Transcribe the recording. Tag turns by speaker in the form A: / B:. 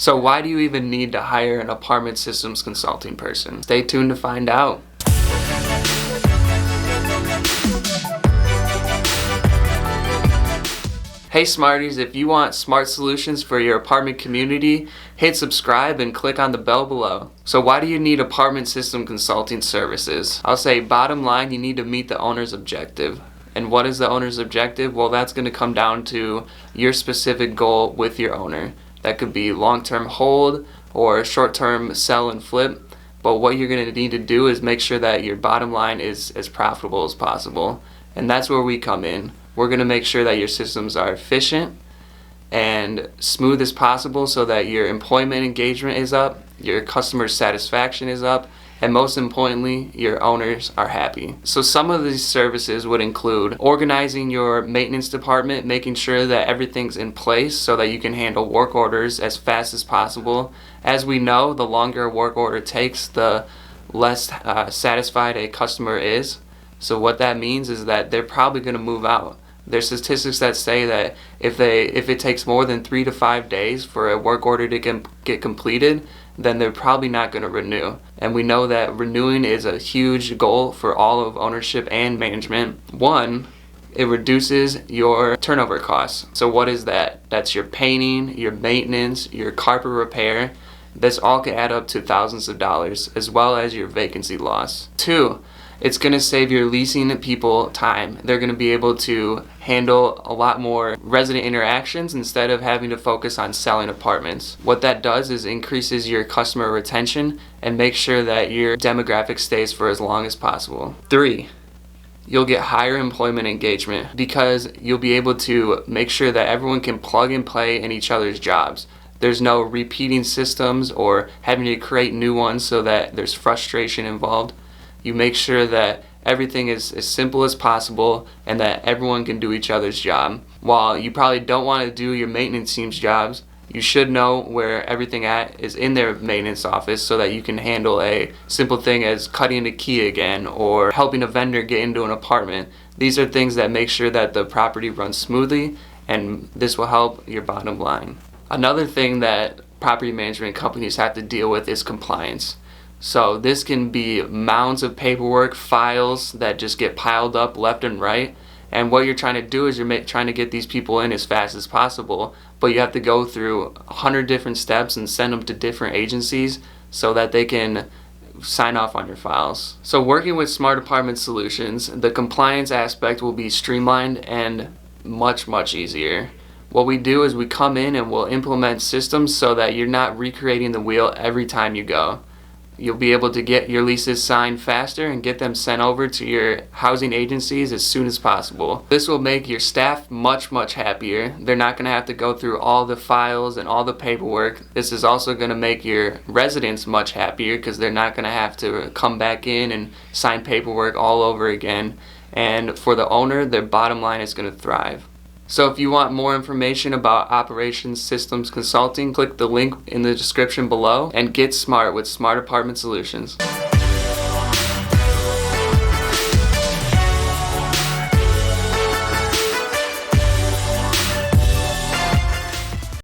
A: So why do you even need to hire an apartment systems consulting person? Stay tuned to find out. Hey Smarties, if you want smart solutions for your apartment community, hit subscribe and click on the bell below. So why do you need apartment system consulting services? I'll say bottom line, you need to meet the owner's objective. And what is the owner's objective? Well, that's going to come down to your specific goal with your owner. That could be long-term hold or short-term sell and flip. But what you're going to need to do is make sure that your bottom line is as profitable as possible. And that's where we come in. We're going to make sure that your systems are efficient and smooth as possible so that your employment engagement is up, your customer satisfaction is up, and most importantly, your owners are happy. So some of these services would include organizing your maintenance department, making sure that everything's in place so that you can handle work orders as fast as possible. As we know, the longer a work order takes, the less satisfied a customer is. So what that means is that they're probably going to move out. There's statistics that say that if it takes more than 3 to 5 days for a work order to get completed, then they're probably not going to renew. And we know that renewing is a huge goal for all of ownership and management. One, it reduces your turnover costs. So what is that? That's your painting, your maintenance, your carpet repair. This all can add up to thousands of dollars, as well as your vacancy loss. Two, it's going to save your leasing people time. They're going to be able to handle a lot more resident interactions instead of having to focus on selling apartments. What that does is increases your customer retention and make sure that your demographic stays for as long as possible. Three, you'll get higher employment engagement because you'll be able to make sure that everyone can plug and play in each other's jobs. There's no repeating systems or having to create new ones so that there's frustration involved. You make sure that everything is as simple as possible and that everyone can do each other's job. While you probably don't want to do your maintenance team's jobs, you should know where everything is in their maintenance office so that you can handle a simple thing as cutting a key again or helping a vendor get into an apartment. These are things that make sure that the property runs smoothly, and this will help your bottom line. Another thing that property management companies have to deal with is compliance. So this can be mounds of paperwork, files that just get piled up left and right. And what you're trying to do is you're trying to get these people in as fast as possible, but you have to go through 100 different steps and send them to different agencies so that they can sign off on your files. So working with Smart Apartment Solutions, the compliance aspect will be streamlined and much, much easier. What we do is we come in and we'll implement systems so that you're not recreating the wheel every time you go. You'll be able to get your leases signed faster and get them sent over to your housing agencies as soon as possible. This will make your staff much, much happier. They're not going to have to go through all the files and all the paperwork. This is also going to make your residents much happier because they're not going to have to come back in and sign paperwork all over again. And for the owner, their bottom line is going to thrive. So if you want more information about operations systems consulting, click the link in the description below and get smart with Smart Apartment Solutions.